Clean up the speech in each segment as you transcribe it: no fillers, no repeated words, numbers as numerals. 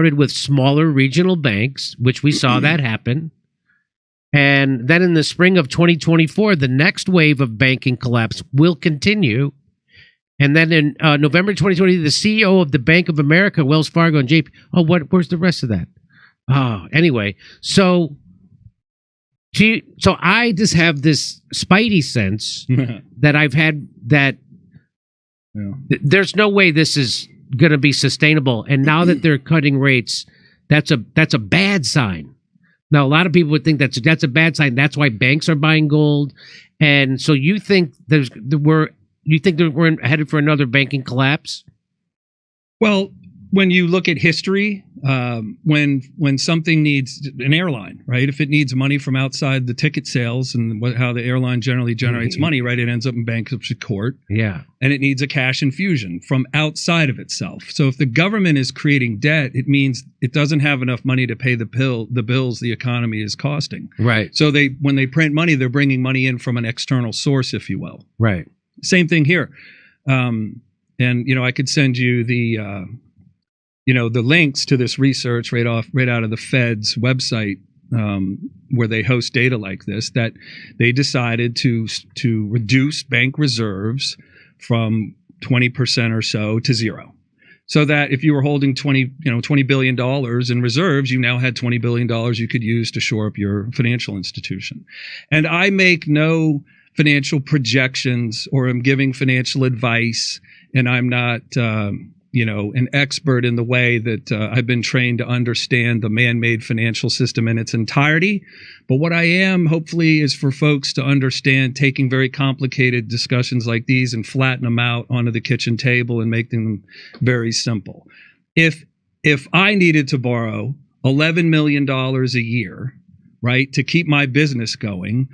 started with smaller regional banks, which we saw that happen. And then in the spring of 2024, the next wave of banking collapse will continue. And then in November 2020, the CEO of the Bank of America, Wells Fargo, and JP. Oh, where's the rest of that? Oh, anyway, so I just have this spidey sense that I've had that there's no way this is going to be sustainable. And now that they're cutting rates, that's a bad sign. Now, a lot of people would think that's a bad sign. That's why banks are buying gold. And so you think we're headed for another banking collapse? Well, when you look at history, when something needs an airline, right? If it needs money from outside the ticket sales and how the airline generally generates money, right? It ends up in bankruptcy court. Yeah. And it needs a cash infusion from outside of itself. So if the government is creating debt, it means it doesn't have enough money to pay the bills the economy is costing. Right. So when they print money, they're bringing money in from an external source, if you will. Right. Same thing here. And, I could send you the links to this research right out of the Fed's website, where they host data like this, that they decided to reduce bank reserves from 20% or so to zero. So that if you were holding $20 billion in reserves, you now had $20 billion you could use to shore up your financial institution. And I make no financial projections or am giving financial advice, and I'm not an expert in the way that I've been trained to understand the man-made financial system in its entirety. But what I am, hopefully, is for folks to understand taking very complicated discussions like these and flatten them out onto the kitchen table and make them very simple. If I needed to borrow $11 million a year, right, to keep my business going,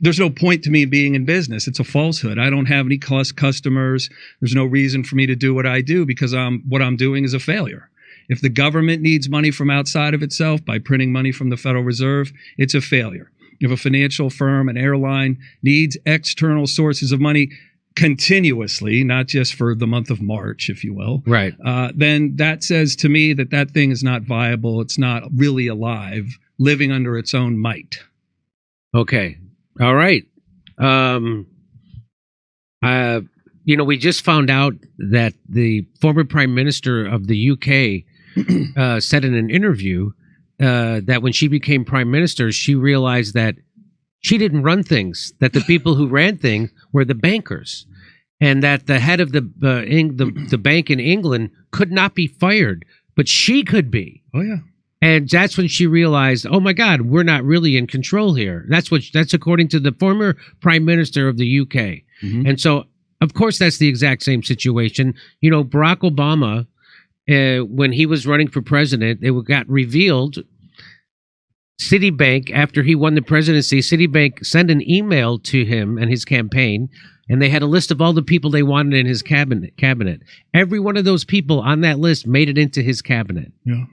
there's no point to me being in business. It's a falsehood. I don't have any customers. There's no reason for me to do what I do because what I'm doing is a failure. If the government needs money from outside of itself by printing money from the Federal Reserve, it's a failure. If a financial firm, an airline needs external sources of money continuously, not just for the month of March, if you will, right? Then that says to me that thing is not viable. It's not really alive, living under its own might. Okay. All right. We just found out that the former Prime Minister of the UK said in an interview that when she became Prime Minister, she realized that she didn't run things, that the people who ran things were the bankers, and that the head of the bank in England could not be fired, but she could be. Oh, yeah. And that's when she realized, oh my God, we're not really in control here. That's according to the former Prime Minister of the UK. Mm-hmm. And so, of course, that's the exact same situation. Barack Obama, when he was running for president, it got revealed. Citibank, after he won the presidency, Citibank sent an email to him and his campaign, and they had a list of all the people they wanted in his cabinet. Every one of those people on that list made it into his cabinet. Yeah.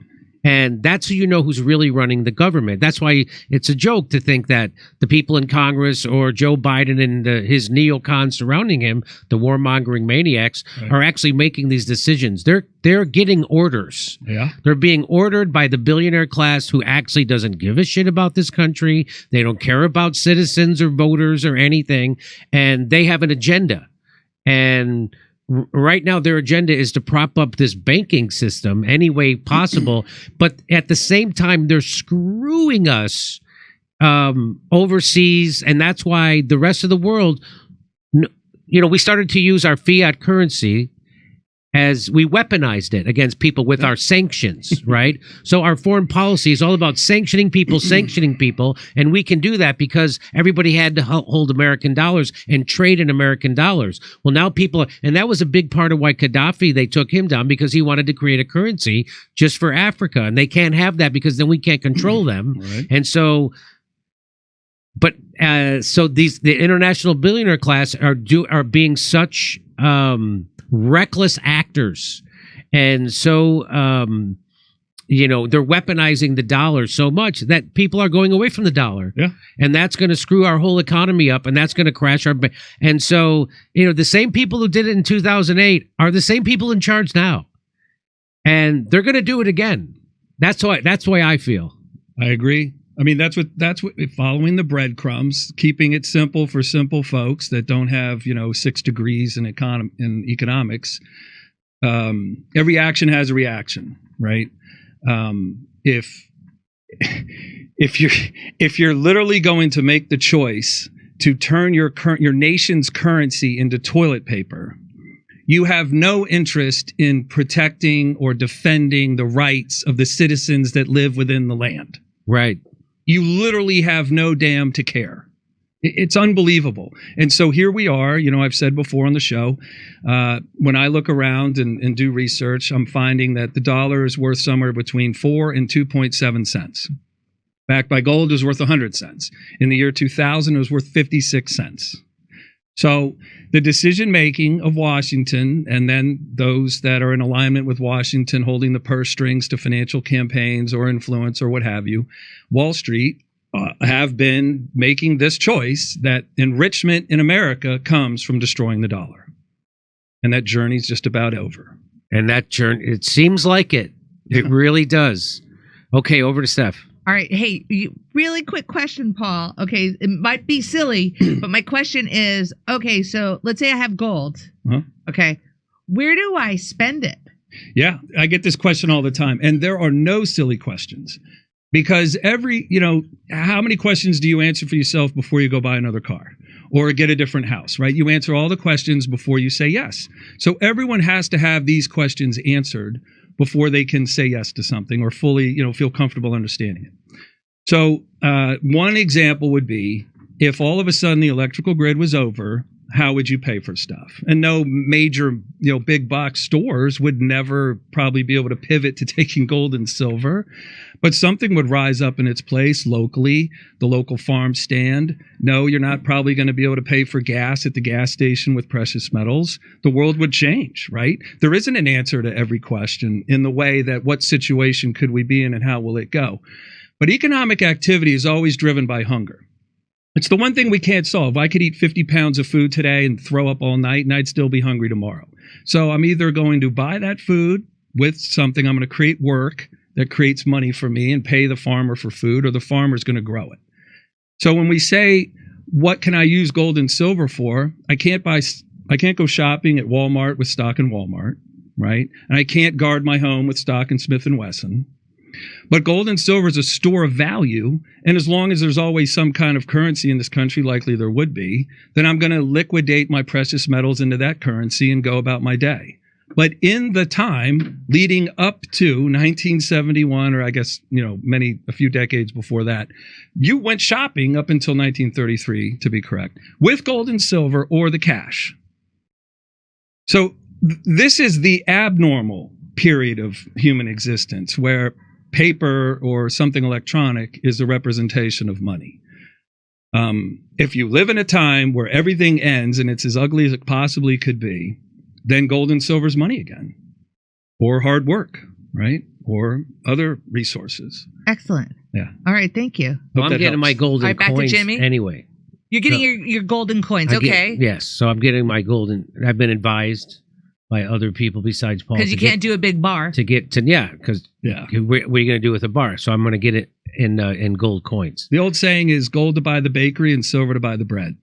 And that's who's really running the government. That's why it's a joke to think that the people in Congress or Joe Biden and his neocons surrounding him, the warmongering maniacs, are actually making these decisions. They're getting orders. Yeah. They're being ordered by the billionaire class who actually doesn't give a shit about this country. They don't care about citizens or voters or anything. And they have an agenda. And right now, their agenda is to prop up this banking system any way possible. But at the same time, they're screwing us overseas. And that's why the rest of the world, we started to use our fiat currency as we weaponized it against people with our sanctions, right? So our foreign policy is all about sanctioning people, and we can do that because everybody had to hold American dollars and trade in American dollars. Well, now and that was a big part of why Gaddafi, they took him down, because he wanted to create a currency just for Africa, and they can't have that because then we can't control them. Right. And so... So the international billionaire class are being such reckless actors, and so they're weaponizing the dollar so much that people are going away from the dollar. Yeah, and that's going to screw our whole economy up, and that's going to crash our. And so the same people who did it in 2008 are the same people in charge now. and they're going to do it again. That's why I feel. I agree. I mean, that's what following the breadcrumbs, keeping it simple for simple folks that don't have 6 degrees in economics. Every action has a reaction, right? If you're literally going to make the choice to turn your nation's currency into toilet paper, you have no interest in protecting or defending the rights of the citizens that live within the land. Right. You literally have no damn to care. It's unbelievable. And so here we are. I've said before on the show, when I look around and do research, I'm finding that the dollar is worth somewhere between 4 and 2.7 cents. Backed by gold, it was worth 100 cents. In the year 2000, it was worth 56 cents. So the decision-making of Washington, and then those that are in alignment with Washington holding the purse strings to financial campaigns or influence or what have you, Wall Street have been making this choice that enrichment in America comes from destroying the dollar. And that journey's just about over. And that journey, it seems like it. It really does. Okay, over to Steph. All right. Hey, really quick question, Paul. Okay, it might be silly, but my question is, okay, so let's say I have gold. Uh-huh. Okay, where do I spend it? Yeah, I get this question all the time. And there are no silly questions. Because how many questions do you answer for yourself before you go buy another car or get a different house, right? You answer all the questions before you say yes. So everyone has to have these questions answered before they can say yes to something or fully, feel comfortable understanding it. So one example would be if all of a sudden the electrical grid was over, how would you pay for stuff? And no major, big box stores would never probably be able to pivot to taking gold and silver, but something would rise up in its place locally, the local farm stand. No, you're not probably going to be able to pay for gas at the gas station with precious metals. The world would change, right? There isn't an answer to every question in the way that what situation could we be in and how will it go? But economic activity is always driven by hunger. It's the one thing we can't solve. I could eat 50 pounds of food today and throw up all night, and I'd still be hungry tomorrow. So I'm either going to buy that food with something, I'm going to create work that creates money for me and pay the farmer for food, or the farmer's going to grow it. So when we say, what can I use gold and silver for? I can't go shopping at Walmart with stock in Walmart, right? And I can't guard my home with stock in Smith & Wesson. But gold and silver is a store of value, and as long as there's always some kind of currency in this country, likely there would be, then I'm going to liquidate my precious metals into that currency and go about my day. But in the time leading up to 1971, or I guess, a few decades before that, you went shopping up until 1933, to be correct, with gold and silver or the cash. So this is the abnormal period of human existence where paper or something electronic is a representation of money. If you live in a time where everything ends and it's as ugly as it possibly could be, then gold and silver is money again, or hard work, right? Or other resources. Excellent. Yeah. All right. Thank you. Well, I'm getting my golden All right, back to coins Jimmy. anyway. You're getting your golden coins. Okay. Yes. So I'm getting my golden. I've been advised by other people besides Paul. Because you can't do a big bar. What are you going to do with a bar? So I'm going to get it in gold coins. The old saying is gold to buy the bakery and silver to buy the bread.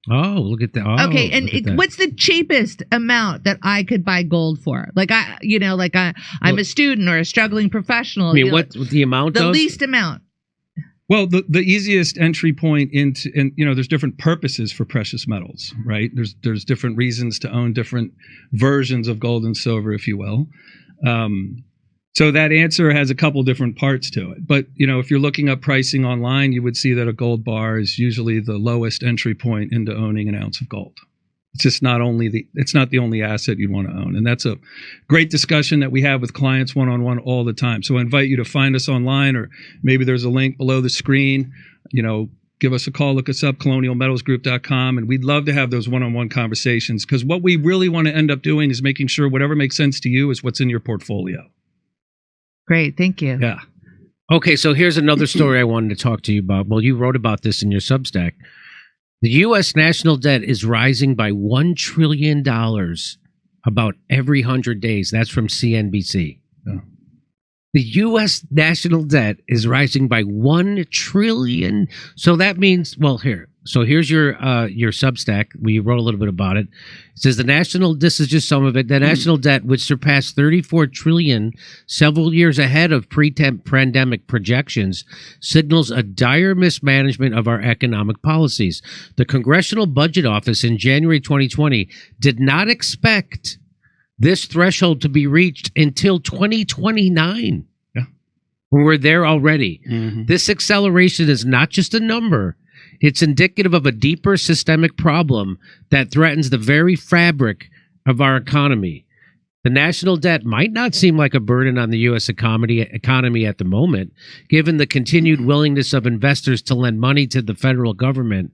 Oh, look at that. Oh, okay, and what's the cheapest amount that I could buy gold for? I'm a student or a struggling professional. I mean, what's the amount? The least amount. Well, the easiest entry point into, and there's different purposes for precious metals, right? There's different reasons to own different versions of gold and silver, if you will. So that answer has a couple different parts to it. But, if you're looking up pricing online, you would see that a gold bar is usually the lowest entry point into owning an ounce of gold. It's just it's not the only asset you'd want to own. And that's a great discussion that we have with clients one-on-one all the time. So I invite you to find us online, or maybe there's a link below the screen. Give us a call, look us up, colonialmetalsgroup.com. And we'd love to have those one-on-one conversations, because what we really want to end up doing is making sure whatever makes sense to you is what's in your portfolio. Great. Thank you. Yeah. Okay, so here's another story I wanted to talk to you about. Well, you wrote about this in your Substack. The U.S. national debt is rising by $1 trillion about every 100 days. That's from CNBC. The U.S. national debt is rising by $1 trillion. So that means, well, here. So here's your Substack. We wrote a little bit about it. It says this is just some of it. The national debt, which surpassed $34 trillion several years ahead of pre-pandemic projections, signals a dire mismanagement of our economic policies. The Congressional Budget Office in January 2020 did not expect this threshold to be reached until 2029. Yeah. We're there already. Mm-hmm. This acceleration is not just a number. It's indicative of a deeper systemic problem that threatens the very fabric of our economy. The national debt might not seem like a burden on the U.S. economy at the moment, given the continued willingness of investors to lend money to the federal government.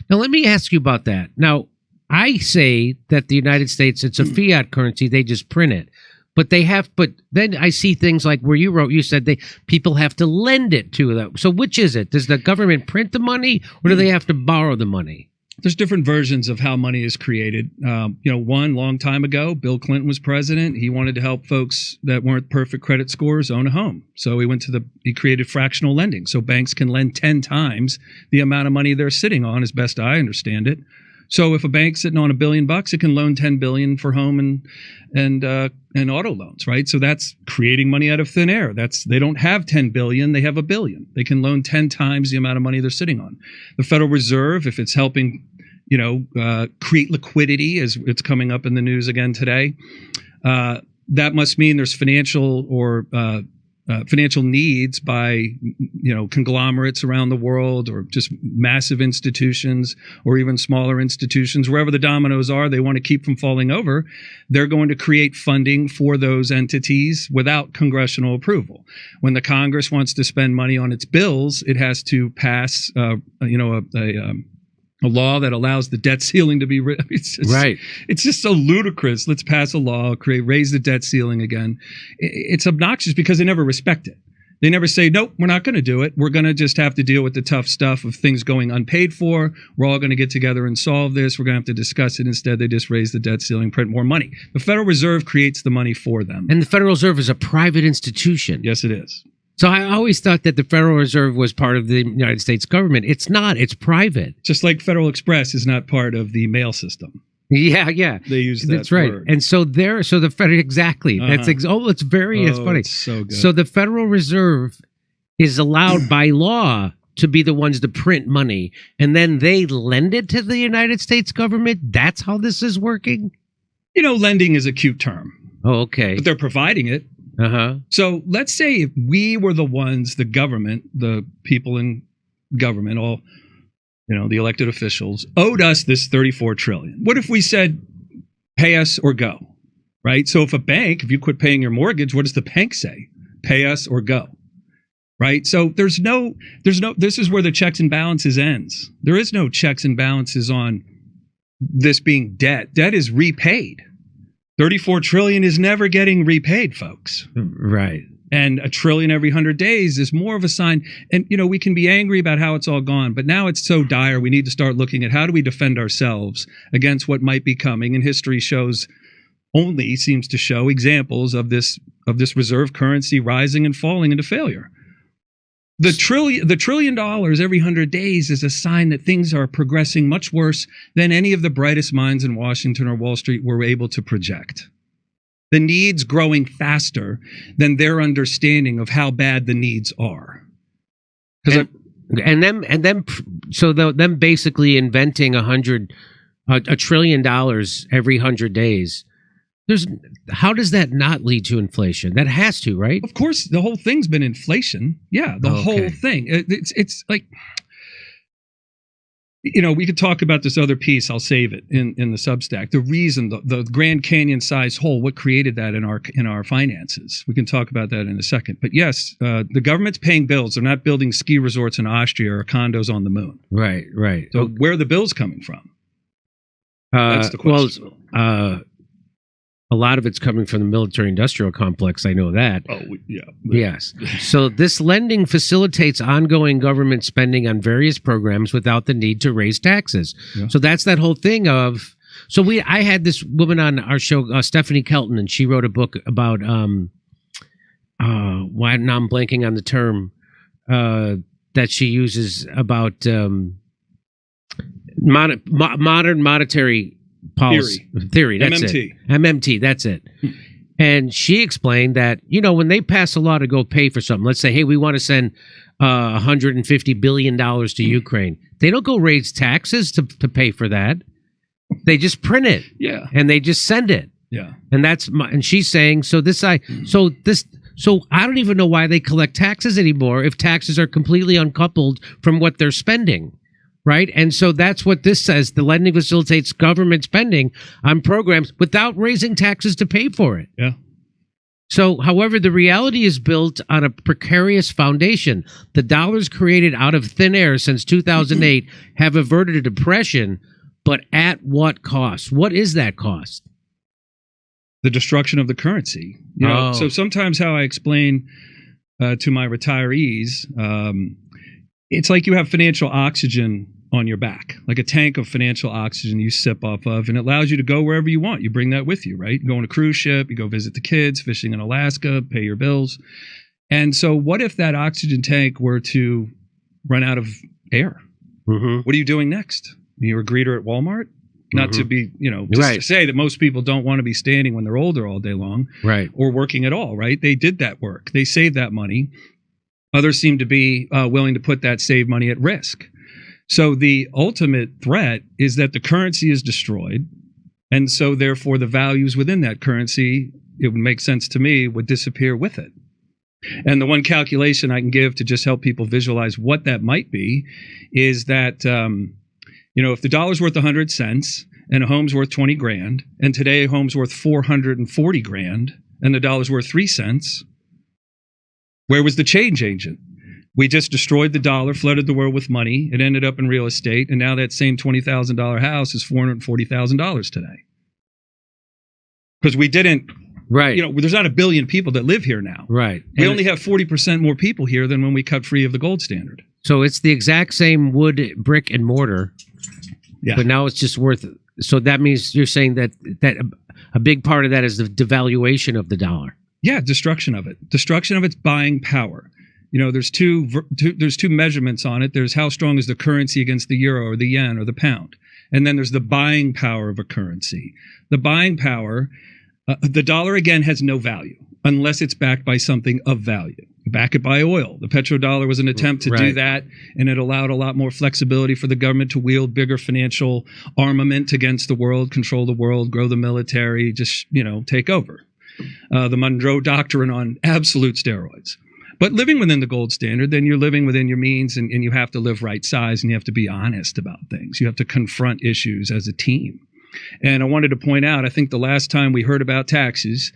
Now, let me ask you about that. Now, I say that the United States, it's a fiat currency. They just print it. But then I see things like where you said people have to lend it to them. So which is it? Does the government print the money or do they have to borrow the money? There's different versions of how money is created. One long time ago, Bill Clinton was president. He wanted to help folks that weren't perfect credit scores own a home. So he created fractional lending. So banks can lend 10 times the amount of money they're sitting on, as best I understand it. So if a bank's sitting on $1 billion, it can loan $10 billion for home and auto loans, right? So that's creating money out of thin air. They don't have $10 billion, they have $1 billion. They can loan 10 times the amount of money they're sitting on. The Federal Reserve, if it's helping, create liquidity, as it's coming up in the news again today, that must mean there's financial needs by, conglomerates around the world, or just massive institutions, or even smaller institutions. Wherever the dominoes are, they want to keep from falling over. They're going to create funding for those entities without congressional approval. When the Congress wants to spend money on its bills, it has to pass, a law that allows the debt ceiling to be right. It's just so ludicrous. Let's pass a law, raise the debt ceiling again. It's obnoxious because they never respect it. They never say, nope, we're not going to do it. We're going to just have to deal with the tough stuff of things going unpaid for. We're all going to get together and solve this. We're going to have to discuss it. Instead, they just raise the debt ceiling, print more money. The Federal Reserve creates the money for them. And the Federal Reserve is a private institution. Yes, it is. So I always thought that the Federal Reserve was part of the United States government. It's not. It's private. Just like Federal Express is not part of the mail system. Yeah. They use that That's right. word. And so the Federal, exactly. Uh-huh. It's funny. It's so good. So the Federal Reserve is allowed by law to be the ones to print money, and then they lend it to the United States government. That's how this is working. Lending is a cute term. Oh, okay. But they're providing it. Uh-huh. So let's say if we were the ones, the government, the people in government, all, the elected officials, owed us this $34 trillion. What if we said, pay us or go, right? So if you quit paying your mortgage, what does the bank say? Pay us or go, right? So this is where the checks and balances ends. There is no checks and balances on this being debt. Debt is repaid. $34 trillion is never getting repaid, folks. Right. And $1 trillion every 100 days is more of a sign. And, we can be angry about how it's all gone, but now it's so dire. We need to start looking at how do we defend ourselves against what might be coming. And history seems to show examples of this reserve currency rising and falling into failure. The $1 trillion every 100 days is a sign that things are progressing much worse than any of the brightest minds in Washington or Wall Street were able to project. The needs growing faster than their understanding of how bad the needs are. And them basically inventing $1 trillion every 100 days. How does that not lead to inflation? That has to, right? Of course, the whole thing's been inflation. Yeah, the whole thing. It's like, we could talk about this other piece. I'll save it in the Substack. The reason, the Grand Canyon size hole, what created that in our finances. We can talk about that in a second. But yes, the government's paying bills. They're not building ski resorts in Austria or condos on the moon. Right. So where are the bills coming from? That's the question. Well, a lot of it's coming from the military-industrial complex. I know that. Oh, yeah. Yes. So this lending facilitates ongoing government spending on various programs without the need to raise taxes. Yeah. So that's that whole thing of. So I had this woman on our show, Stephanie Kelton, and she wrote a book about why now I'm blanking on the term that she uses about modern monetary policy theory. That's MMT. it. MMT. That's it. And she explained that, when they pass a law to go pay for something, let's say, hey, we want to send $150 billion to Ukraine. They don't go raise taxes to pay for that. They just print it. Yeah. And they just send it. Yeah. And and she's saying, so I don't even know why they collect taxes anymore if taxes are completely uncoupled from what they're spending. Right. And so that's what this says. The lending facilitates government spending on programs without raising taxes to pay for it. Yeah. So, however, the reality is built on a precarious foundation. The dollars created out of thin air since 2008 have averted a depression, but at what cost? What is that cost? The destruction of the currency. So sometimes how I explain to my retirees, it's like you have financial oxygen on your back, like a tank of financial oxygen you sip off of, and it allows you to go wherever you want. You bring that with you, right? You go on a cruise ship, you go visit the kids, fishing in Alaska, pay your bills. And so what if that oxygen tank were to run out of air? Mm-hmm. What are you doing next? You're a greeter at Walmart? Not to be, just to say that most people don't want to be standing when they're older all day long, right? Or working at all, right? They did that work. They saved that money. Others seem to be willing to put that saved money at risk. So the ultimate threat is that the currency is destroyed. And so therefore the values within that currency, it would make sense to me, would disappear with it. And the one calculation I can give to just help people visualize what that might be is that, if the dollar's worth 100 cents and a home's worth 20 grand, and today a home's worth 440 grand and the dollar's worth 3 cents, where was the change agent? We just destroyed the dollar, flooded the world with money. It ended up in real estate. And now that same $20,000 house is $440,000 today. Because we didn't, right? There's not a billion people that live here now. Right. We only have 40% more people here than when we cut free of the gold standard. So it's the exact same wood, brick, and mortar. Yeah. But now it's just worth. So that means you're saying that a big part of that is the devaluation of the dollar. Yeah, destruction of it. Destruction of its buying power. There's two measurements on it. There's how strong is the currency against the euro or the yen or the pound. And then there's the buying power of a currency. The buying power, the dollar, again, has no value unless it's backed by something of value. Back it by oil. The petrodollar was an attempt to do that, and it allowed a lot more flexibility for the government to wield bigger financial armament against the world, control the world, grow the military, just, take over. The Monroe Doctrine on absolute steroids. But living within the gold standard, then you're living within your means, and you have to live right size, and you have to be honest about things. You have to confront issues as a team. And I wanted to point out, I think the last time we heard about taxes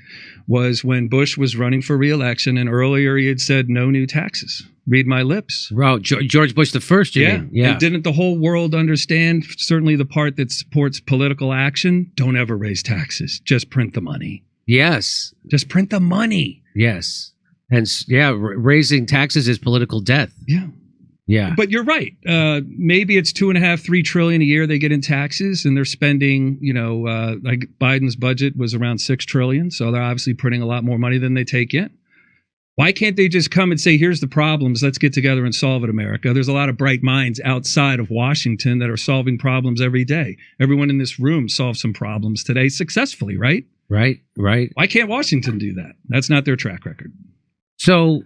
was when Bush was running for re-election, and earlier he had said no new taxes. Read my lips. Wow, George Bush the first, you mean? Yeah. And didn't the whole world understand, certainly the part that supports political action, don't ever raise taxes. Just print the money. Yes. Just print the money. Yes. And raising taxes is political death. Yeah. Yeah. But you're right. Maybe it's $2.5–3 trillion a year they get in taxes, and they're spending, like Biden's budget was around $6 trillion. So they're obviously printing a lot more money than they take in. Why can't they just come and say, here's the problems, let's get together and solve it, America? There's a lot of bright minds outside of Washington that are solving problems every day. Everyone in this room solved some problems today successfully, right? Right. Why can't Washington do that? That's not their track record. So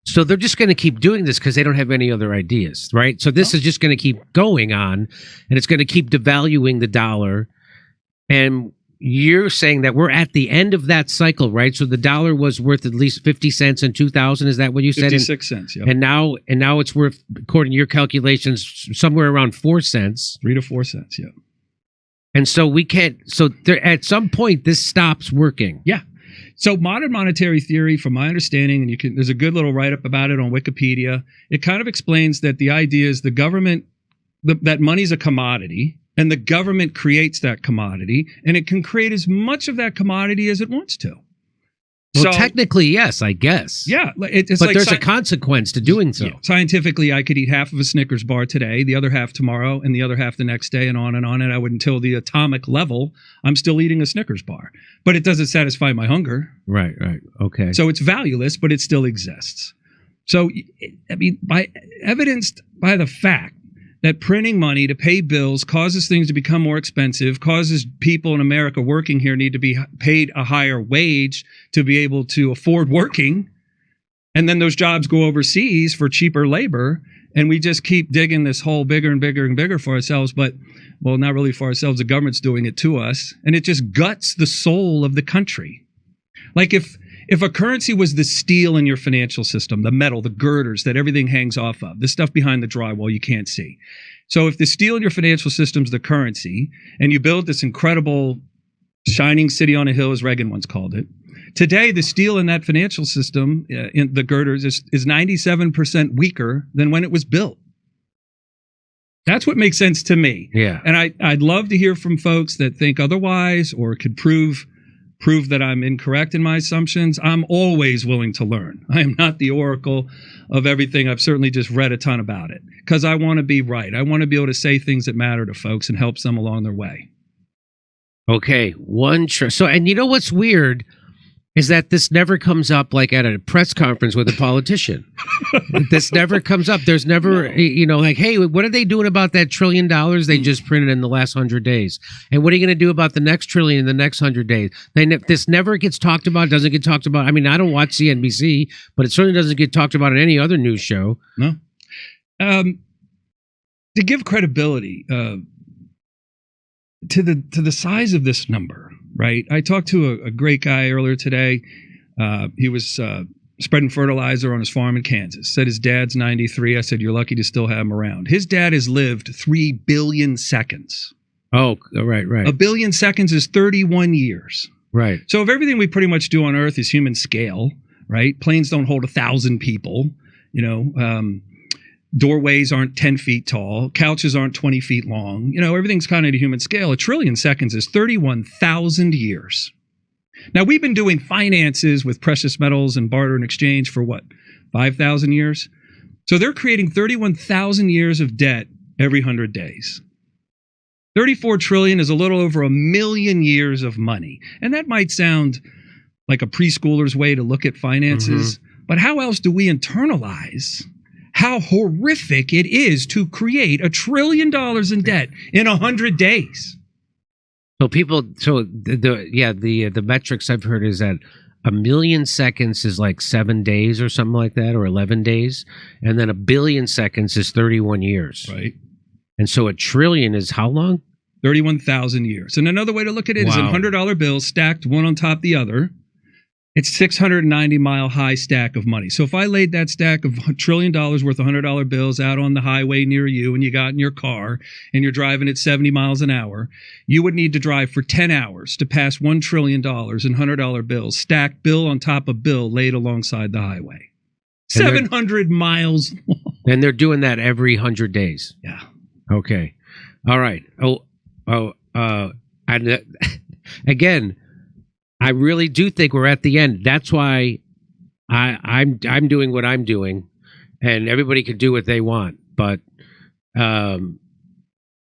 so they're just going to keep doing this because they don't have any other ideas, right? So this is just going to keep going on, and it's going to keep devaluing the dollar. And you're saying that we're at the end of that cycle, right? So the dollar was worth at least 50 cents in 2000. Is that what you said? 56 cents, yeah. And now it's worth, according to your calculations, somewhere around 4 cents. 3 to 4 cents, yeah. And so we can't. So at some point, this stops working. Yeah. So modern monetary theory, from my understanding, and there's a good little write-up about it on Wikipedia. It kind of explains that the idea is the government, that money's a commodity, and the government creates that commodity, and it can create as much of that commodity as it wants to. Well, technically, yes, I guess. Yeah, it's but like there's a consequence to doing so. Yeah, scientifically, I could eat half of a Snickers bar today, the other half tomorrow, and the other half the next day, and on and on. And I would, until the atomic level, I'm still eating a Snickers bar. But it doesn't satisfy my hunger. Right. Okay. So it's valueless, but it still exists. So, I mean, evidenced by the fact that printing money to pay bills causes things to become more expensive, causes people in America working here need to be paid a higher wage to be able to afford working. And then those jobs go overseas for cheaper labor. And we just keep digging this hole bigger and bigger and bigger for ourselves. But, well, not really for ourselves. The government's doing it to us. And it just guts the soul of the country. Like if a currency was the steel in your financial system, the metal, the girders that everything hangs off of, the stuff behind the drywall you can't see. So if the steel in your financial system is the currency, and you build this incredible shining city on a hill, as Reagan once called it, today the steel in that financial system, in the girders, is 97% weaker than when it was built. That's what makes sense to me. Yeah. And I'd love to hear from folks that think otherwise or could prove that I'm incorrect in my assumptions. I'm always willing to learn. I am not the oracle of everything. I've certainly just read a ton about it because I want to be right. I want to be able to say things that matter to folks and help them along their way. Okay. So, and you know what's weird is that this never comes up like at a press conference with a politician. This never comes up. There's never, like, hey, what are they doing about that $1 trillion they just printed in the last 100 days? And what are you going to do about the next trillion in the next 100 days? This never gets talked about, doesn't get talked about. I mean, I don't watch CNBC, but it certainly doesn't get talked about in any other news show. No. To give credibility to the size of this number, right? I talked to a great guy earlier today. He was spreading fertilizer on his farm in Kansas. Said his dad's 93. I said, you're lucky to still have him around. His dad has lived 3 billion seconds. Oh, right. 1 billion seconds is 31 years. Right. So if everything we pretty much do on Earth is human scale, right? Planes don't hold 1,000 people, doorways aren't 10 feet tall. Couches aren't 20 feet long. Everything's kind of at a human scale. 1 trillion seconds is 31,000 years. Now, we've been doing finances with precious metals and barter and exchange for 5,000 years? So they're creating 31,000 years of debt every 100 days. 34 trillion is a little over 1 million years of money. And that might sound like a preschooler's way to look at finances. Mm-hmm. But how else do we internalize how horrific it is to create $1 trillion in debt in 100 days? So the metrics I've heard is that 1 million seconds is like 7 days or something like that, or 11 days. And then 1 billion seconds is 31 years. Right. And so 1 trillion is how long? 31,000 years. And another way to look at it is in $100 bills stacked one on top of the other. It's 690-mile high stack of money. So if I laid that stack of $1 trillion worth of $100 bills out on the highway near you and you got in your car and you're driving at 70 miles an hour, you would need to drive for 10 hours to pass $1 trillion in $100 bills, stacked bill on top of bill laid alongside the highway. 700 miles long. And they're doing that every 100 days. Yeah. Okay. All right. Again, I really do think we're at the end. That's why I'm doing what I'm doing, and everybody can do what they want. But I'm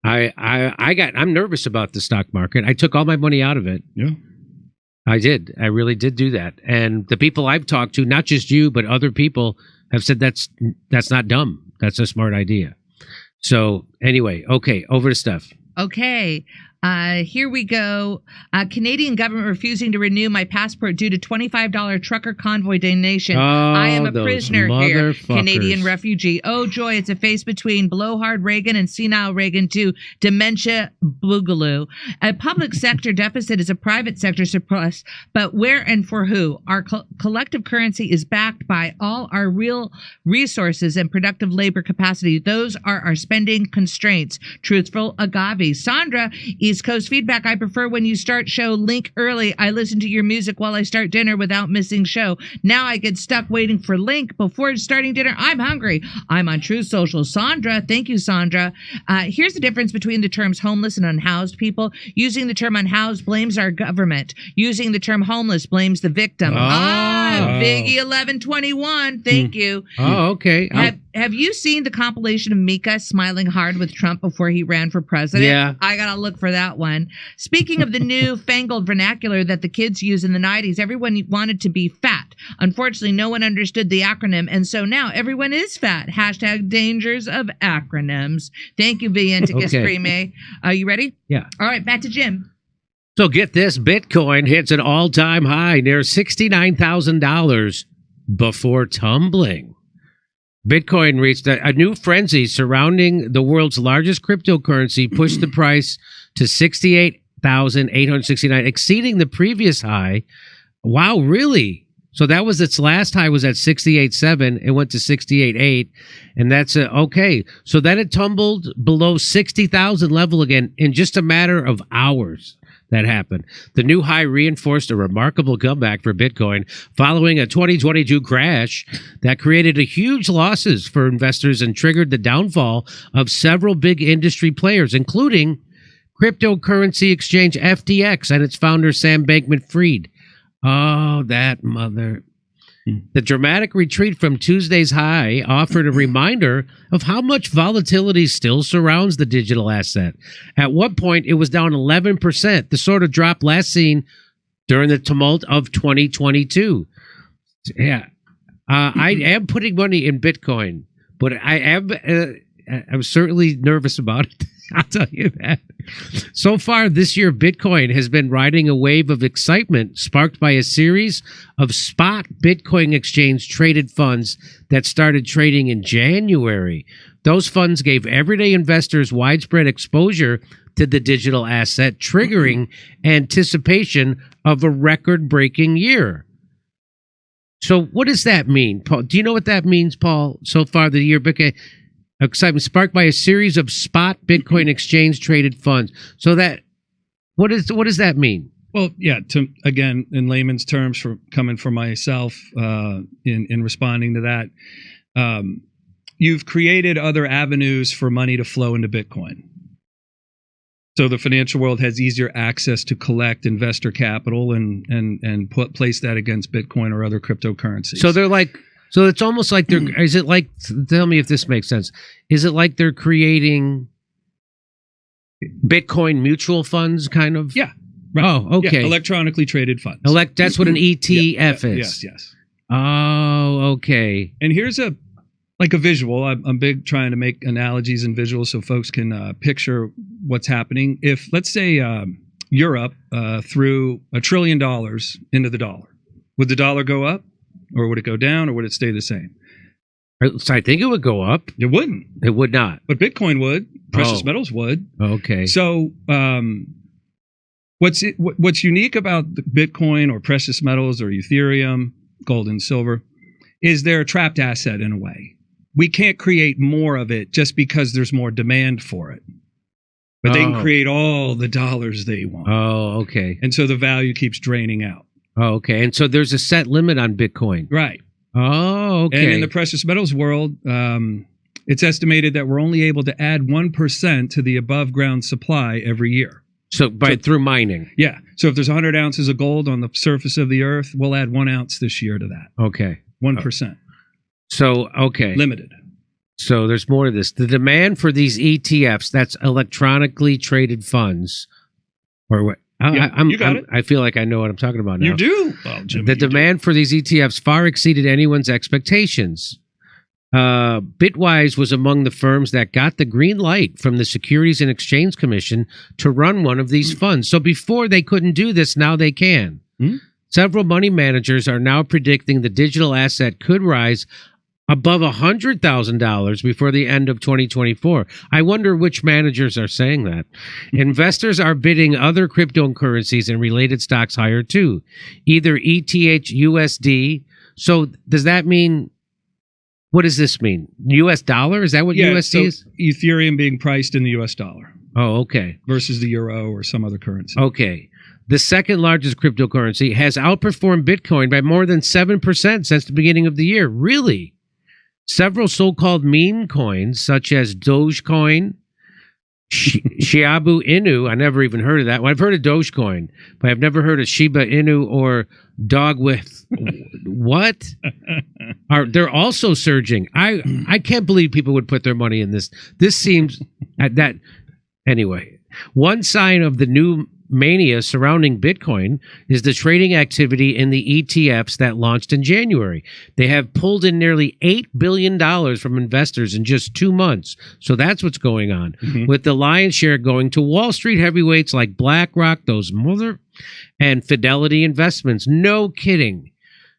nervous about the stock market. I took all my money out of it. Yeah, I did. I really did do that. And the people I've talked to, not just you, but other people, have said that's not dumb. That's a smart idea. So anyway, okay, over to Steph. Okay. Here we go. Canadian government refusing to renew my passport due to $25 trucker convoy donation. I am a prisoner here. Canadian refugee. Oh, joy. It's a face between blowhard Reagan and senile Reagan to dementia boogaloo. A public sector deficit is a private sector surplus, but where and for who? Our collective currency is backed by all our real resources and productive labor capacity. Those are our spending constraints. Truthful agave. Sandra East Coast feedback. I prefer when you start show link early. I listen to your music while I start dinner without missing show. Now I get stuck waiting for link before starting dinner. I'm hungry. I'm on Truth Social. Sandra, thank you, Sandra. Here's the difference between the terms homeless and unhoused people. Using the term unhoused blames our government. Using the term homeless blames the victim. Biggie 1121. Thank you. Oh, okay. Have you seen the compilation of Mika smiling hard with Trump before he ran for president? Yeah. I gotta look for that one. Speaking of the new fangled vernacular that the kids use in the 90s, everyone wanted to be fat. Unfortunately, no one understood the acronym, and so now everyone is fat. Hashtag dangers of acronyms. Thank you, Vienticus Prime. Are you ready? Yeah. All right, back to Jim. So get this, Bitcoin hits an all-time high near $69,000 before tumbling. Bitcoin reached a new frenzy surrounding the world's largest cryptocurrency, pushed the price to $68,869, exceeding the previous high. Wow, really? So that was its last high was at 68.7. It went to 68.8, and that's okay. So then it tumbled below 60,000 level again in just a matter of hours. That happened. The new high reinforced a remarkable comeback for Bitcoin following a 2022 crash that created a huge losses for investors and triggered the downfall of several big industry players, including cryptocurrency exchange FTX and its founder Sam Bankman-Fried. Oh, that mother. The dramatic retreat from Tuesday's high offered a reminder of how much volatility still surrounds the digital asset. At one point, it was down 11%, the sort of drop last seen during the tumult of 2022. Yeah, I am putting money in Bitcoin, but I'm certainly nervous about it. I'll tell you that. So far this year, Bitcoin has been riding a wave of excitement sparked by a series of spot Bitcoin exchange traded funds that started trading in January. Those funds gave everyday investors widespread exposure to the digital asset, triggering anticipation of a record-breaking year. So what does that mean, Paul? Do you know what that means, Paul? So far the year, Bitcoin excitement sparked by a series of spot Bitcoin exchange traded funds. So that what does that mean? Well, yeah. Again, in layman's terms, for coming from myself, in responding to that, you've created other avenues for money to flow into Bitcoin. So the financial world has easier access to collect investor capital and place that against Bitcoin or other cryptocurrencies. So they're like. So it's almost like they're, is it like, tell me if this makes sense. Is it like they're creating Bitcoin mutual funds kind of? Yeah. Right. Oh, okay. Yeah, electronically traded funds. That's what an ETF is. Yes. Oh, okay. And here's a visual. I'm big trying to make analogies and visuals so folks can picture what's happening. If, let's say, Europe threw $1 trillion into the dollar, would the dollar go up? Or would it go down, or would it stay the same? So I think it would go up. It wouldn't. It would not. But Bitcoin would. Precious metals would. Okay. So what's unique about Bitcoin or precious metals or Ethereum, gold and silver, is they're a trapped asset in a way. We can't create more of it just because there's more demand for it. But they can create all the dollars they want. Oh, okay. And so the value keeps draining out. Oh, okay. And so there's a set limit on Bitcoin. Right. Oh, okay. And in the precious metals world, it's estimated that we're only able to add 1% to the above ground supply every year. So through mining. Yeah. So if there's 100 ounces of gold on the surface of the earth, we'll add 1 ounce this year to that. Okay. 1%. So, okay. Limited. So there's more of this. The demand for these ETFs, that's electronically traded funds, or what? You got it. I feel like I know what I'm talking about now. You do. Well, Jim, the demand for these ETFs far exceeded anyone's expectations. Bitwise was among the firms that got the green light from the Securities and Exchange Commission to run one of these funds. So before they couldn't do this, now they can. Several money managers are now predicting the digital asset could rise above $100,000 before the end of 2024. I wonder which managers are saying that. Investors are bidding other cryptocurrencies and related stocks higher too, either ETH/USD. So does that mean, what does this mean? US dollar? Is that what USD is? Ethereum being priced in the US dollar. Oh, okay. Versus the euro or some other currency. Okay. The second largest cryptocurrency has outperformed Bitcoin by more than 7% since the beginning of the year. Really? Several so-called meme coins, such as Dogecoin, Shiba Inu, I never even heard of that. Well, I've heard of Dogecoin, but I've never heard of Shiba Inu or dog with what? They're also surging. I can't believe people would put their money in this. This seems that anyway. One sign of the new mania surrounding Bitcoin is the trading activity in the ETFs that launched in January. They have pulled in nearly $8 billion from investors in just 2 months. So that's what's going on. With the lion's share going to Wall Street heavyweights like BlackRock, and Fidelity Investments. No kidding.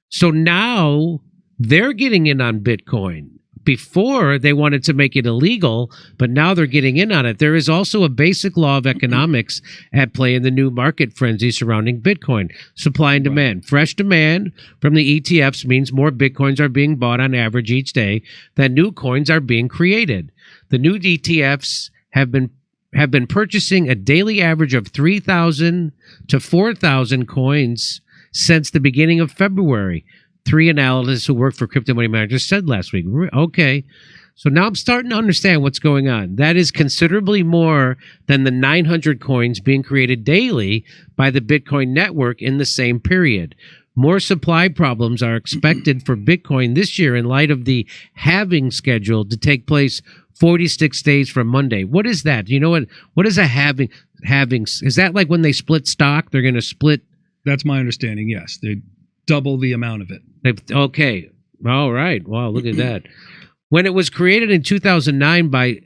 So now they're getting in on Bitcoin. Before, they wanted to make it illegal, but now they're getting in on it. There is also a basic law of economics at play in the new market frenzy surrounding Bitcoin. Supply and demand. Fresh demand from the ETFs means more Bitcoins are being bought on average each day than new coins are being created. The new ETFs have been purchasing a daily average of 3,000 to 4,000 coins since the beginning of February. 3 analysts who work for Crypto Money Managers said last week. Okay, so now I'm starting to understand what's going on. That is considerably more than the 900 coins being created daily by the Bitcoin network in the same period. More supply problems are expected for Bitcoin this year in light of the halving scheduled to take place 46 days from Monday. What is that? You know what is a halving? Is that like when they split stock? They're going to split? That's my understanding, yes. They double the amount of it. Okay. All right. Wow, look at that. When it was created in 2009 by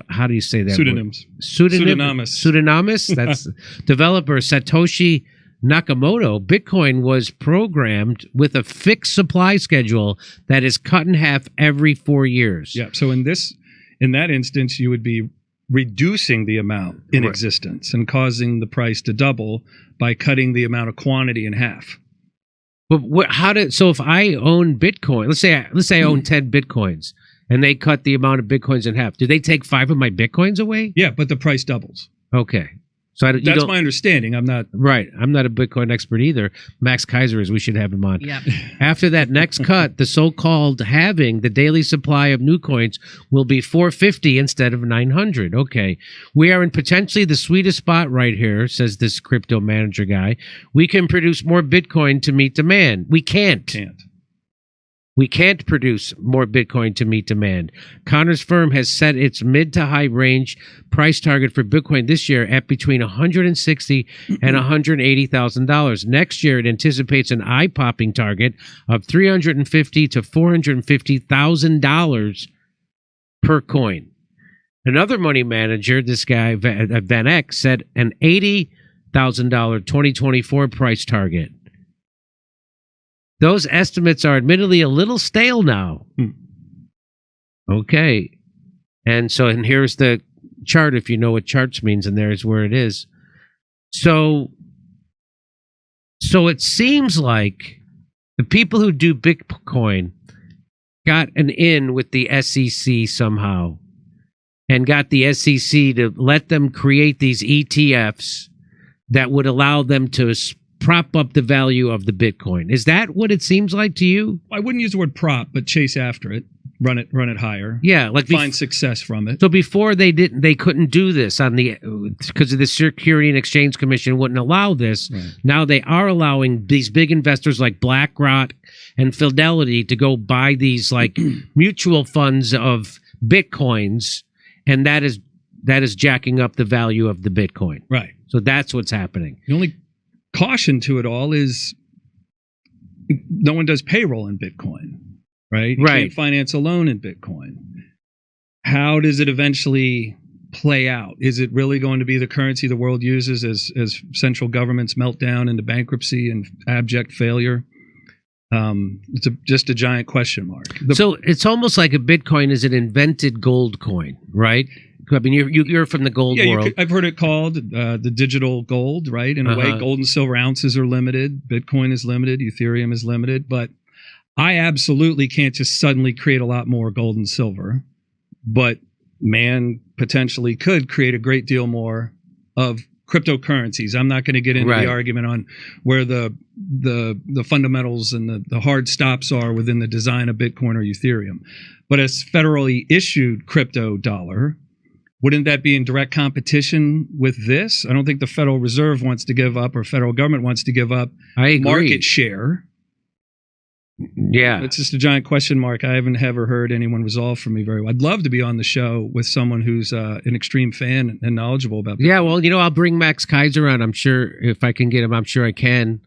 how do you say that? Pseudonyms. Pseudonymous. That's developer Satoshi Nakamoto. Bitcoin was programmed with a fixed supply schedule that is cut in half every 4 years. Yeah. So in that instance, you would be reducing the amount in existence and causing the price to double by cutting the amount of quantity in half. But so if I own Bitcoin, let's say I own 10 Bitcoins and they cut the amount of Bitcoins in half, do they take 5 of my Bitcoins away? Yeah, but the price doubles. Okay. So that's my understanding. I'm not I'm not a Bitcoin expert either. Max Kaiser is. We should have him on. Yep. After that next cut, the so-called halving, the daily supply of new coins will be 450 instead of 900. Okay, we are in potentially the sweetest spot right here, says this crypto manager guy. We can produce more Bitcoin to meet demand. We can't. We can't produce more Bitcoin to meet demand. Connor's firm has set its mid to high range price target for Bitcoin this year at between $160,000 and $180,000. Next year, it anticipates an eye-popping target of $350,000 to $450,000 per coin. Another money manager, this guy, Van Eck, set an $80,000 2024 price target. Those estimates are admittedly a little stale now. Okay. And here's the chart, if you know what charts means, and there's where it is. So it seems like the people who do Bitcoin got an in with the SEC somehow and got the SEC to let them create these ETFs that would allow them to prop up the value of the Bitcoin. Is that what it seems like to you? I wouldn't use the word prop, but chase after it, run it higher. Yeah, like find success from it. So before they couldn't do this because of the Security and Exchange Commission wouldn't allow this. Right. Now they are allowing these big investors like BlackRock and Fidelity to go buy these like mutual funds of Bitcoins, and that is jacking up the value of the Bitcoin. Right. So that's what's happening. The only caution to it all is no one does payroll in Bitcoin, right? You can't finance a loan in Bitcoin. How does it eventually play out? Is it really going to be the currency the world uses as central governments melt down into bankruptcy and abject failure? It's just a giant question mark. So it's almost like a Bitcoin is an invented gold coin, right? I mean, you're from the gold world. I've heard it called the digital gold, right? In a way, gold and silver ounces are limited. Bitcoin is limited. Ethereum is limited. But I absolutely can't just suddenly create a lot more gold and silver. But man potentially could create a great deal more of cryptocurrencies. I'm not going to get into the argument on where the fundamentals and the hard stops are within the design of Bitcoin or Ethereum. But as federally issued crypto dollar, wouldn't that be in direct competition with this? I don't think the Federal Reserve wants to give up, or federal government wants to give up market share. Yeah. It's just a giant question mark. I haven't ever heard anyone resolve for me very well. I'd love to be on the show with someone who's an extreme fan and knowledgeable about that. Yeah, well, I'll bring Max Kaiser on. I'm sure if I can get him, I'm sure I can.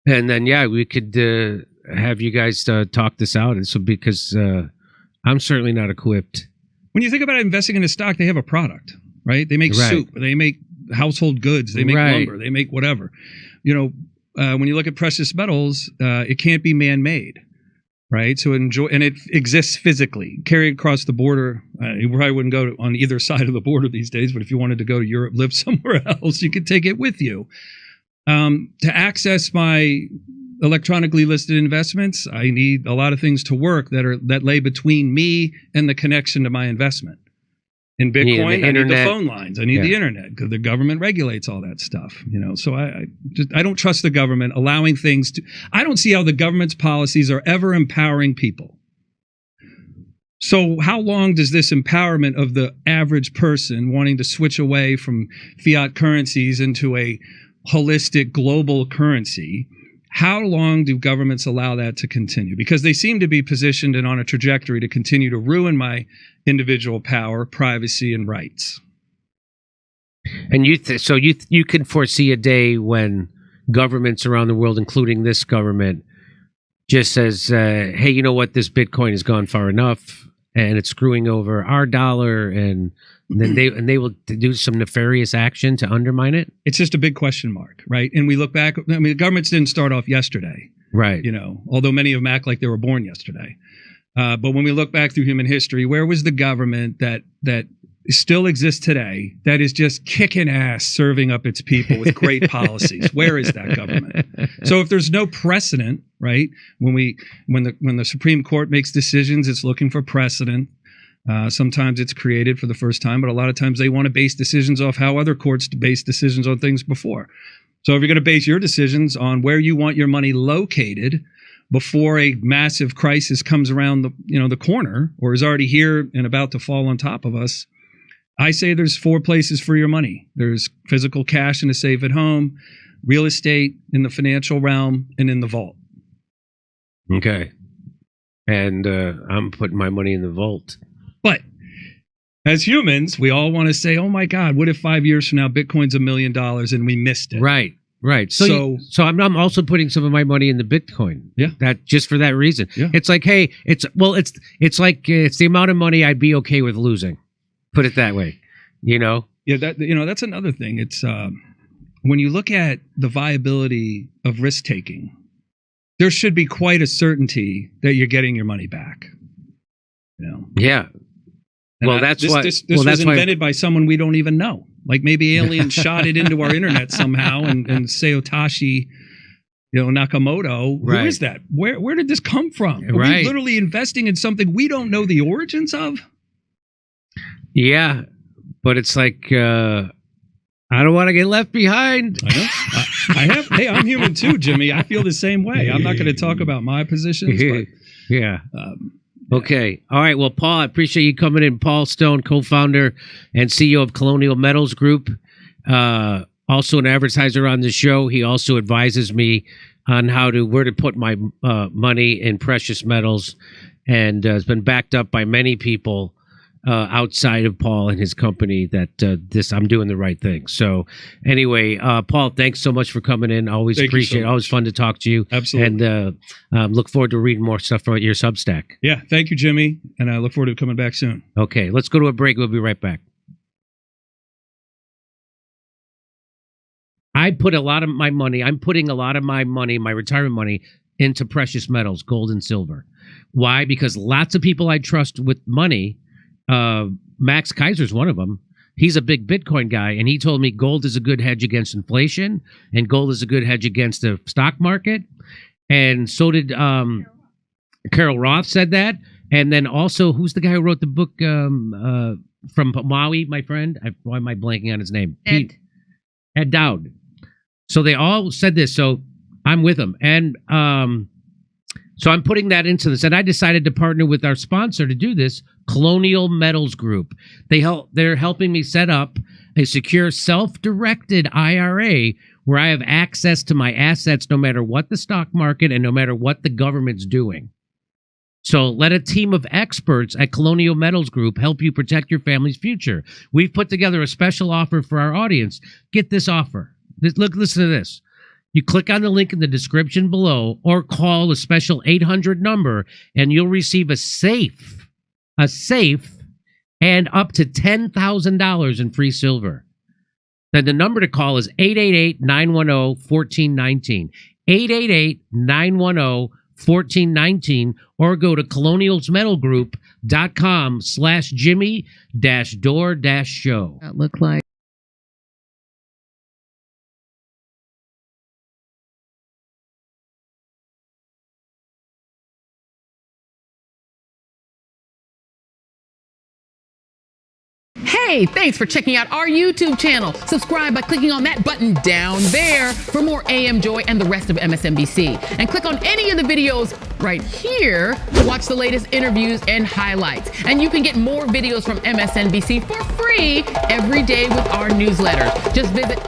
And then, we could have you guys talk this out. And so because I'm certainly not equipped. When you think about investing in a stock, they have a product, right? They make soup. They make household goods. They make lumber. They make whatever. When you look at precious metals, it can't be man-made, right? So and it exists physically. Carried across the border, you probably wouldn't go on either side of the border these days, but if you wanted to go to Europe, live somewhere else, you could take it with you. To access my electronically listed investments, I need a lot of things to work that lay between me and the connection to my investment. In Bitcoin, I need the phone lines. I need the internet because the government regulates all that stuff. So I don't trust the government allowing things to. I don't see how the government's policies are ever empowering people. So how long does this empowerment of the average person wanting to switch away from fiat currencies into a holistic global currency? How long do governments allow that to continue? Because they seem to be positioned and on a trajectory to continue to ruin my individual power, privacy, and rights. And you can foresee a day when governments around the world, including this government, just says, "Hey, you know what? This Bitcoin has gone far enough, and it's screwing over our dollar," and then they will do some nefarious action to undermine it. It's just a big question mark, right? And we look back. The governments didn't start off yesterday, right? Although many of them act like they were born yesterday. But when we look back through human history, where was the government that still exists today that is just kicking ass, serving up its people with great policies? Where is that government? So if there's no precedent, right? When the Supreme Court makes decisions, it's looking for precedent. Sometimes it's created for the first time, but a lot of times they want to base decisions off how other courts base decisions on things before. So if you're going to base your decisions on where you want your money located before a massive crisis comes around the corner or is already here and about to fall on top of us, I say there's 4 places for your money. There's physical cash in a safe at home, real estate in the financial realm, and in the vault. Okay. And I'm putting my money in the vault. But as humans, we all want to say, oh my God, what if 5 years from now Bitcoin's $1 million and we missed it? Right. So I'm also putting some of my money in the Bitcoin. Yeah. That just for that reason. Yeah. It's like, hey, it's the amount of money I'd be okay with losing. Put it that way. Yeah, that's another thing. It's when you look at the viability of risk taking, there should be quite a certainty that you're getting your money back. Yeah. And this was invented by someone we don't even know. Like maybe aliens shot it into our internet somehow, and Satoshi, Nakamoto. Who is that? Where did this come from? Are we literally investing in something we don't know the origins of? Yeah, but it's like I don't want to get left behind. I know. Hey, I'm human too, Jimmy. I feel the same way. I'm not going to talk about my positions. But, yeah. Okay. All right. Well, Paul, I appreciate you coming in. Paul Stone, co-founder and CEO of Colonial Metals Group. Also an advertiser on the show. He also advises me on where to put my money in precious metals, and has been backed up by many people outside of Paul and his company that I'm doing the right thing. So anyway, Paul, thanks so much for coming in. Always appreciate it. Always fun to talk to you. Absolutely. And look forward to reading more stuff about your Substack. Yeah. Thank you, Jimmy. And I look forward to coming back soon. Okay. Let's go to a break. We'll be right back. I'm putting a lot of my money, my retirement money, into precious metals, gold and silver. Why? Because lots of people I trust with money, Max Kaiser's one of them. He's a big Bitcoin guy, and he told me gold is a good hedge against inflation, and gold is a good hedge against the stock market. And so did Carol Roth said that. And then also, who's the guy who wrote the book from Maui, my friend? Why am I blanking on his name? Ed Dowd. So they all said this. So I'm with them. And so I'm putting that into this. And I decided to partner with our sponsor to do this, Colonial Metals Group. They're helping me set up a secure, self-directed IRA where I have access to my assets no matter what the stock market and no matter what the government's doing. So let a team of experts at Colonial Metals Group help you protect your family's future. We've put together a special offer for our audience. Get this offer. Listen to this. You click on the link in the description below or call a special 800 number and you'll receive a safe and up to $10,000 in free silver. Then the number to call is 888-910-1419. 888-910-1419 or go to colonialsmetalgroup.com/Jimmy-Dore-Show. That look like. Hey, thanks for checking out our YouTube channel. Subscribe by clicking on that button down there for more AM Joy and the rest of MSNBC. And click on any of the videos right here to watch the latest interviews and highlights. And you can get more videos from MSNBC for free every day with our newsletters. Just visit